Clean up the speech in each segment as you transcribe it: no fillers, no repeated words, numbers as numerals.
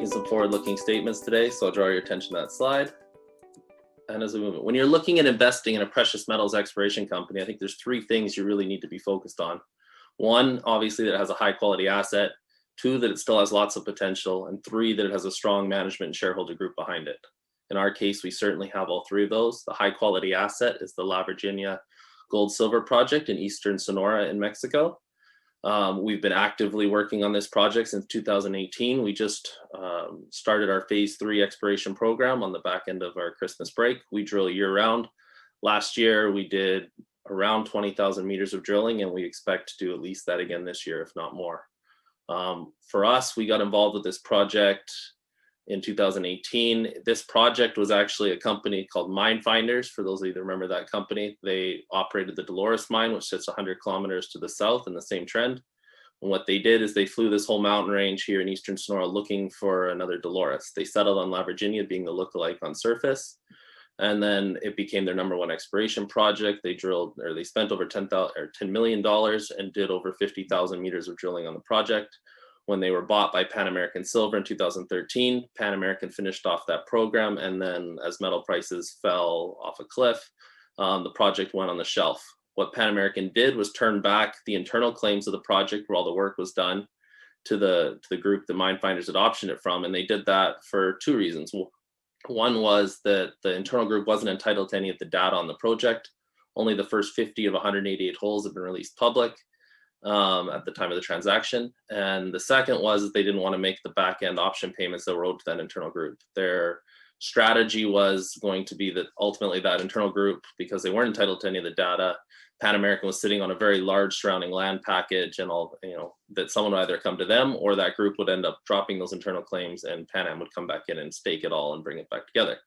making some forward-looking statements today, so I'll draw your attention to that slide. And as we move it, when you're looking at investing in a precious metals exploration company, I think there's three things you really need to be focused on. One, obviously, that it has a high quality asset. Two, that it still has lots of potential. And three, that it has a strong management and shareholder group behind it. In our case, we certainly have all three of those. The high quality asset is the La Virginia gold silver project in eastern Sonora in Mexico. We've been actively working on this project since 2018. We just started our phase 3 exploration program on the back end of our Christmas break. We drill year round. Last year, we did around 20,000 meters of drilling, and we expect to do at least that again this year, if not more. For us, we got involved with this project in 2018. This project was actually a company called Mine Finders. For those of you that remember that company, they operated the Dolores mine, which sits 100 kilometers to the south in the same trend. And what they did is they flew this whole mountain range here in eastern Sonora looking for another Dolores. They settled on La Virginia being the lookalike on surface. And then it became their number one exploration project. They drilled, or they spent over $10 million and did over 50,000 meters of drilling on the project. When they were bought by Pan American Silver in 2013, Pan American finished off that program. And then as metal prices fell off a cliff, the project went on the shelf. What Pan American did was turn back the internal claims of the project where all the work was done to the group that Mine Finders had optioned it from. And they did that for two reasons. One was that the internal group wasn't entitled to any of the data on the project. Only the first 50 of 188 holes have been released public at the time of the transaction. And the second was that they didn't want to make the back end option payments that were owed to that internal group. Their strategy was going to be that ultimately that internal group, because they weren't entitled to any of the data, Pan American was sitting on a very large surrounding land package, and all, that someone would either come to them or that group would end up dropping those internal claims, and Pan Am would come back in and stake it all and bring it back together.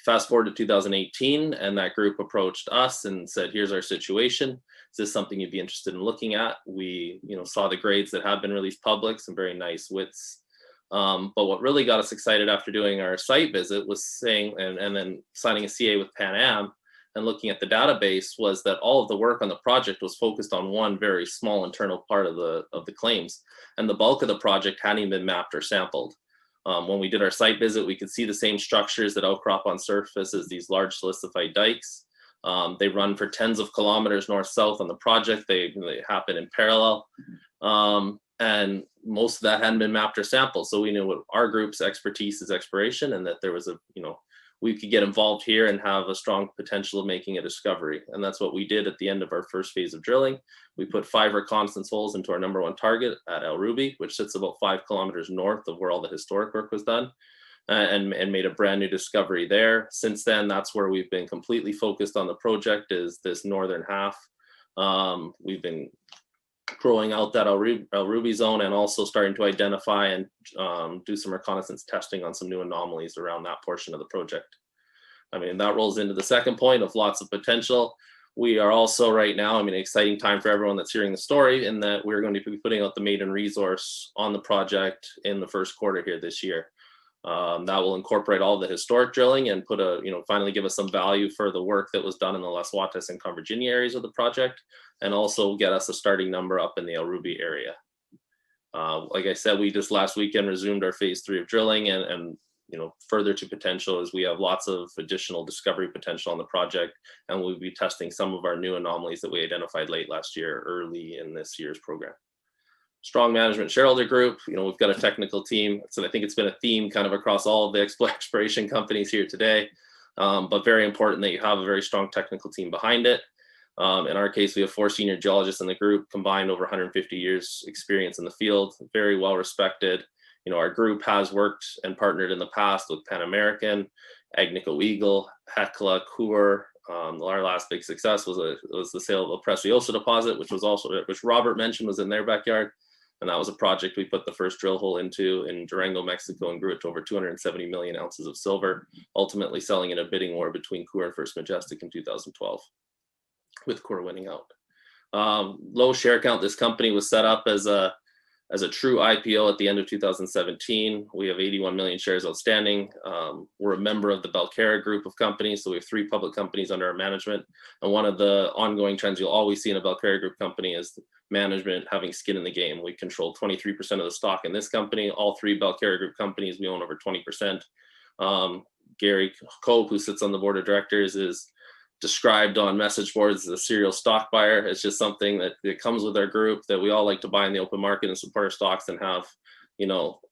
Fast forward to 2018, and that group approached us and said, here's our situation. Is this something you'd be interested in looking at? We, saw the grades that have been released public, some very nice widths. But what really got us excited after doing our site visit was saying, and then signing a CA with Pan Am and looking at the database, was that all of the work on the project was focused on one very small internal part of the claims. And the bulk of the project hadn't even been mapped or sampled. When we did our site visit, we could see the same structures that outcrop on surface as these large silicified dikes. They run for tens of kilometers north-south on the project. They happen in parallel. And most of that hadn't been mapped or sampled. So we knew what our group's expertise is exploration, and that there was we could get involved here and have a strong potential of making a discovery. And that's what we did at the end of our first phase of drilling. We put 5 reconnaissance holes into our number one target at El Ruby, which sits about 5 kilometers north of where all the historic work was done, and made a brand new discovery there. Since then, that's where we've been completely focused on the project, is this northern half. We've been growing out that El Ruby zone, and also starting to identify and do some reconnaissance testing on some new anomalies around that portion of the project. I mean, that rolls into the second point of lots of potential. We are also right now, exciting time for everyone that's hearing the story, in that we're going to be putting out the maiden resource on the project in the first quarter here this year. That will incorporate all the historic drilling and put finally give us some value for the work that was done in the Las Huatas and Virginia areas of the project, and also get us a starting number up in the El Ruby area. Like I said, we just last weekend resumed our phase 3 of drilling, and further to potential is we have lots of additional discovery potential on the project, and we'll be testing some of our new anomalies that we identified late last year, early in this year's program. Strong management shareholder group. We've got a technical team. So I think it's been a theme kind of across all of the exploration companies here today, but very important that you have a very strong technical team behind it. In our case, we have 4 senior geologists in the group, combined over 150 years experience in the field, very well respected. Our group has worked and partnered in the past with Pan American, Agnico Eagle, Hecla, Coeur. Our last big success was the sale of the Preciosa deposit, which Robert mentioned was in their backyard. And that was a project we put the first drill hole into in Durango, Mexico, and grew it to over 270 million ounces of silver, ultimately selling in a bidding war between Coeur and First Majestic in 2012, with Coeur winning out. Low share count. This company was set up as a true IPO at the end of 2017. We have 81 million shares outstanding. We're a member of the Belcara group of companies, so we have 3 public companies under our management. And one of the ongoing trends you'll always see in a Belcara group company is management having skin in the game. We control 23% of the stock in this company. All three Belcarra Group companies, we own over 20%. Gary Cope, who sits on the board of directors, is described on message boards as a serial stock buyer. It's just something that comes with our group, that we all like to buy in the open market and support our stocks and have,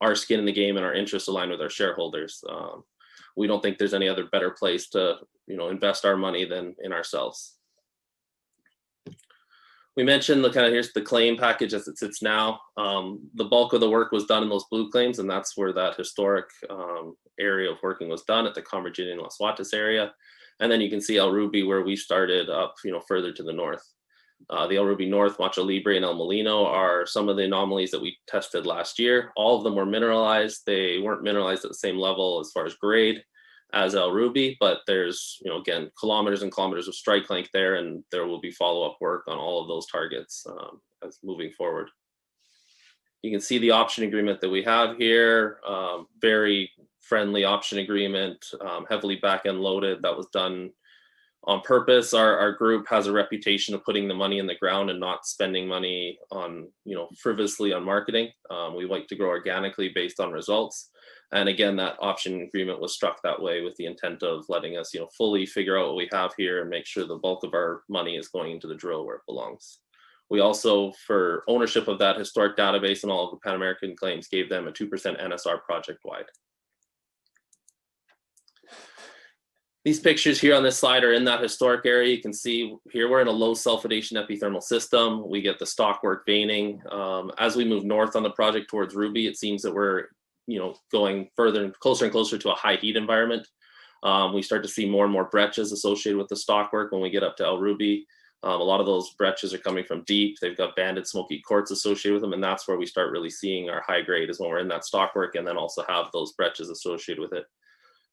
our skin in the game and our interests aligned with our shareholders. We don't think there's any other better place to, invest our money than in ourselves. We mentioned here's the claim package as it sits now. The bulk of the work was done in those blue claims, and that's where that historic area of working was done at the Convergina and Las Huatas area. And then you can see El Ruby, where we started up, further to the north. The El Ruby North, Macho Libre, and El Molino are some of the anomalies that we tested last year. All of them were mineralized. They weren't mineralized at the same level as far as grade as El Ruby, but there's, again, kilometers and kilometers of strike length there, and there will be follow-up work on all of those targets as moving forward. You can see the option agreement that we have here, very friendly option agreement, heavily back-end loaded. That was done on purpose. Our group has a reputation of putting the money in the ground and not spending money on, frivolously on marketing. We like to grow organically based on results. And again, that option agreement was struck that way with the intent of letting us, fully figure out what we have here and make sure the bulk of our money is going into the drill where it belongs. We also, for ownership of that historic database and all of the Pan American claims, gave them a 2% NSR project-wide. These pictures here on this slide are in that historic area. You can see here we're in a low sulfidation epithermal system. We get the stockwork veining. As we move north on the project towards Ruby, it seems that we're going further and closer to a high heat environment. We start to see more and more breccias associated with the stockwork when we get up to El Ruby. A lot of those breccias are coming from deep. They've got banded smoky quartz associated with them, and that's where we start really seeing our high grade, is when we're in that stockwork and then also have those breccias associated with it.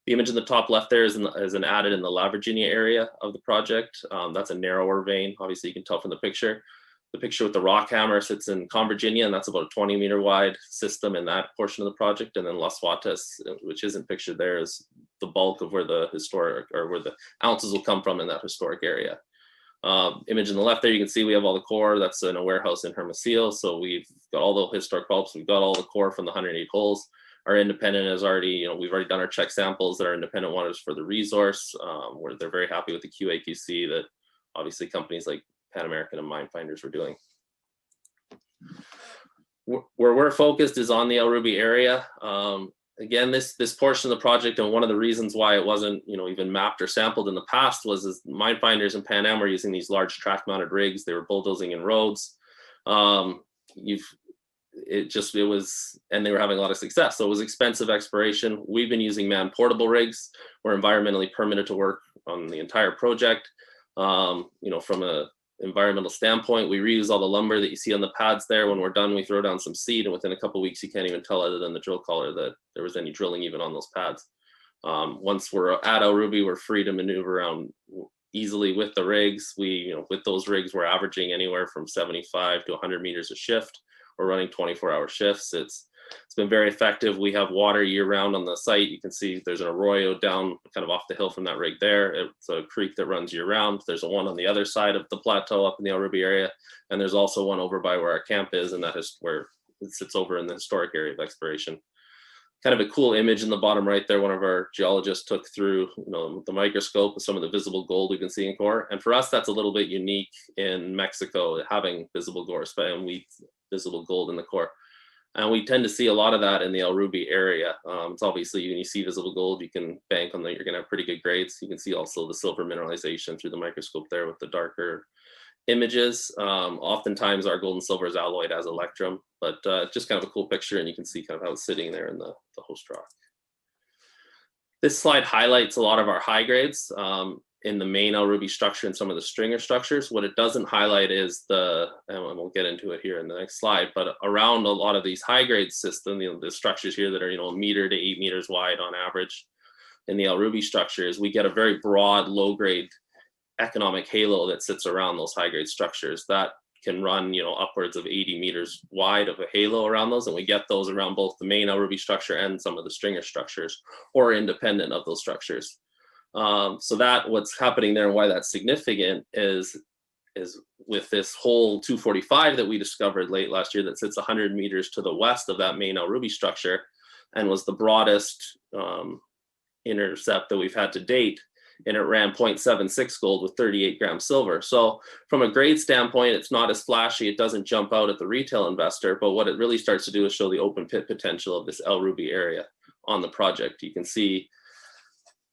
The image in the top left there is an added in the La Virginia area of the project. That's a narrower vein. Obviously, you can tell from the picture. The picture with the rock hammer sits in Convergina, and that's about a 20-meter wide system in that portion of the project. And then Las Huatas, which isn't pictured there, is the bulk of where the historic, or where the ounces will come from in that historic area. Image in the left there, you can see we have all the core. That's in a warehouse in Hermosillo. So we've got all the historic pulps. We've got all the core from the 108 holes. Our independent is already, we've already done our check samples that are independent ones for the resource, where they're very happy with the QA/QC that obviously companies like Pan American and Mine Finders were doing. Where we're focused is on the El Ruby area. Again, this portion of the project, and one of the reasons why it wasn't, even mapped or sampled in the past, was Mine Finders and Pan Am were using these large track-mounted rigs. They were bulldozing in roads. And they were having a lot of success. So it was expensive exploration. We've been using man-portable rigs. We're environmentally permitted to work on the entire project. From a environmental standpoint, we reuse all the lumber that you see on the pads there. When we're done, we throw down some seed, and within a couple of weeks, you can't even tell other than the drill collar that there was any drilling even on those pads. Once we're at El Ruby, we're free to maneuver around easily with the rigs. With those rigs, we're averaging anywhere from 75 to 100 meters a shift. We're running 24-hour shifts. It's been very effective. We have water year-round on the site. You can see there's an arroyo down kind of off the hill from that rig there. It's a creek that runs year-round. There's a one on the other side of the plateau up in the El Ruby area, and there's also one over by where our camp is, and that is where it sits over in the historic area of exploration. Kind of a cool image in the bottom right there. One of our geologists took through the microscope with some of the visible gold we've been seeing in core. And for us, that's a little bit unique in Mexico, having visible gold in the core. And we tend to see a lot of that in the El Ruby area. It's obviously, when you see visible gold, you can bank on that you're going to have pretty good grades. You can see also the silver mineralization through the microscope there with the darker images. Oftentimes our gold and silver is alloyed as electrum, but just kind of a cool picture, and you can see kind of how it's sitting there in the host rock. This slide highlights a lot of our high grades in the main El Ruby structure and some of the stringer structures. What it doesn't highlight is and we'll get into it here in the next slide, but around a lot of these high grade systems, the structures here that are, a meter to 8 meters wide on average in the El Ruby structures, we get a very broad, low grade economic halo that sits around those high grade structures that can run, upwards of 80 meters wide of a halo around those. And we get those around both the main El Ruby structure and some of the stringer structures, or independent of those structures. So that what's happening there and why that's significant is is with this hole 245 that we discovered late last year that sits 100 meters to the west of that main El Ruby structure and was the broadest intercept that we've had to date. And it ran 0.76 gold with 38 grams silver. So from a grade standpoint, it's not as flashy. It doesn't jump out at the retail investor, but what it really starts to do is show the open pit potential of this El Ruby area on the project. You can see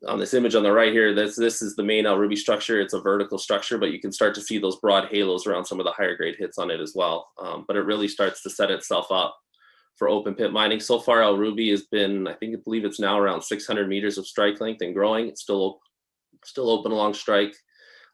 on this image on the right here, this is the main El Ruby structure. It's a vertical structure, but you can start to see those broad halos around some of the higher grade hits on it as well. But it really starts to set itself up for open pit mining. So far, El Ruby has been, I believe it's now around 600 meters of strike length and growing. It's still open along strike.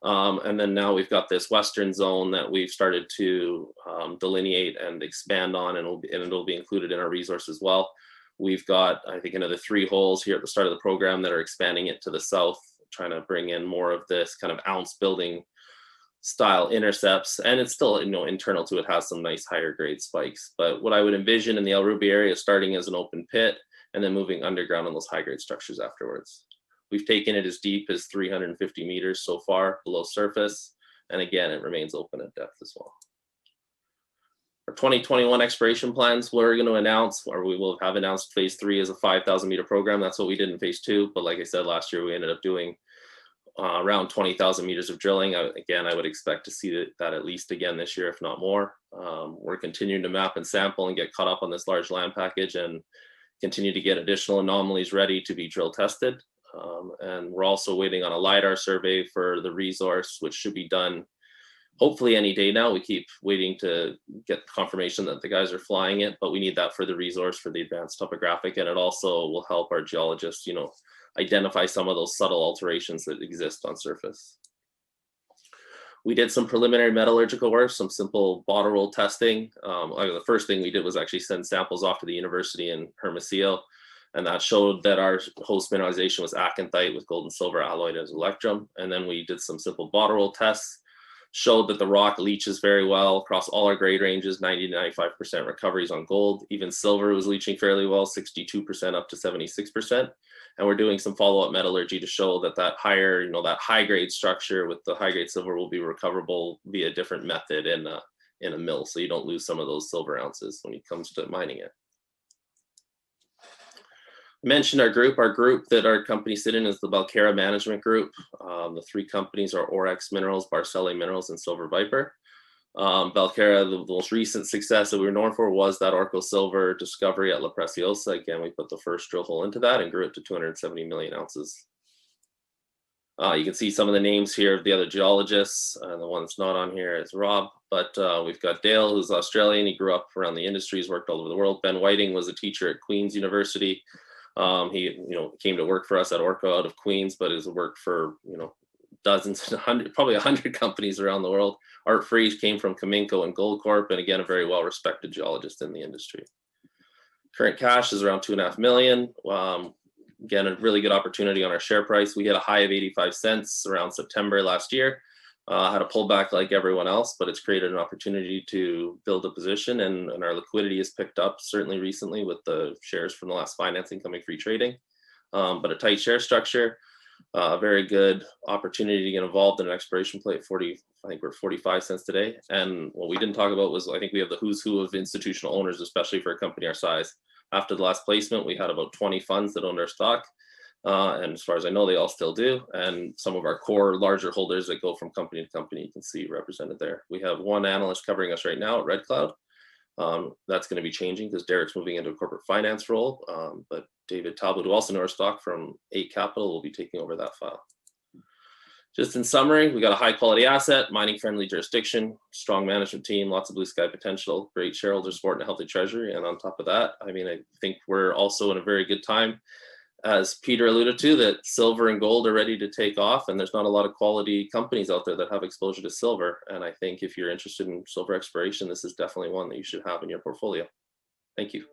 And then now we've got this western zone that we've started to delineate and expand on, and it'll be included in our resource as well. We've got, I think, another 3 holes here at the start of the program that are expanding it to the south, trying to bring in more of this kind of ounce building style intercepts. And it's still, internal to it has some nice higher grade spikes. But what I would envision in the El Ruby area is starting as an open pit and then moving underground on those high grade structures afterwards. We've taken it as deep as 350 meters so far below surface. And again, it remains open at depth as well. Our 2021 exploration plans, we're going to announce, or we will have announced phase 3 as a 5,000 meter program. That's what we did in phase 2. But like I said, last year, we ended up doing around 20,000 meters of drilling. Again, I would expect to see that at least again this year, if not more. We're continuing to map and sample and get caught up on this large land package and continue to get additional anomalies ready to be drill tested. And we're also waiting on a LiDAR survey for the resource, which should be done hopefully any day now. We keep waiting to get confirmation that the guys are flying it, but we need that for the resource for the advanced topographic, and it also will help our geologists, identify some of those subtle alterations that exist on surface. We did some preliminary metallurgical work, some simple bottle roll testing. The first thing we did was actually send samples off to the university in Hermosillo, and that showed that our host mineralization was acanthite with gold and silver alloyed as electrum. And then we did some simple bottle roll tests, showed that the rock leaches very well across all our grade ranges, 90 to 95% recoveries on gold. Even silver was leaching fairly well, 62% up to 76%. And we're doing some follow-up metallurgy to show that higher, that high grade structure with the high grade silver will be recoverable via a different method in a mill. So you don't lose some of those silver ounces when it comes to mining it. Mentioned our group that our company sit in is the Valkera Management Group. The 3 companies are Orex Minerals, Barceli Minerals, and Silver VIPR. Valkera, the most recent success that we were known for was that Orco Silver discovery at La Preciosa. Again, we put the first drill hole into that and grew it to 270 million ounces. You can see some of the names here of the other geologists. The one that's not on here is Rob, but we've got Dale, who's Australian. He grew up around the industry, he's worked all over the world. Ben Whiting was a teacher at Queen's University. He came to work for us at Orco out of Queens, but has worked for dozens, probably 100 companies around the world. Art Freeze came from Cominco and Gold Corp, and again, a very well-respected geologist in the industry. Current cash is around 2.5 million. Again, a really good opportunity on our share price. We hit a high of 85 cents around September last year. Had a pullback like everyone else, but it's created an opportunity to build a position, and our liquidity has picked up certainly recently with the shares from the last financing coming free trading. But a tight share structure, a very good opportunity to get involved in an exploration play at 40, I think we're 45 cents today. And what we didn't talk about was, I think we have the who's who of institutional owners, especially for a company our size. After the last placement, we had about 20 funds that owned our stock. And as far as I know, they all still do. And some of our core larger holders that go from company to company, you can see represented there. We have 1 analyst covering us right now at Red Cloud. That's going to be changing because Derek's moving into a corporate finance role. But David Talbot, who also knows our stock from 8 Capital, will be taking over that file. Just in summary, we got a high quality asset, mining friendly jurisdiction, strong management team, lots of blue sky potential, great shareholder support and a healthy treasury. And on top of that, I think we're also in a very good time. As Peter alluded to, that silver and gold are ready to take off, and there's not a lot of quality companies out there that have exposure to silver. And I think if you're interested in silver exploration, this is definitely one that you should have in your portfolio. Thank you.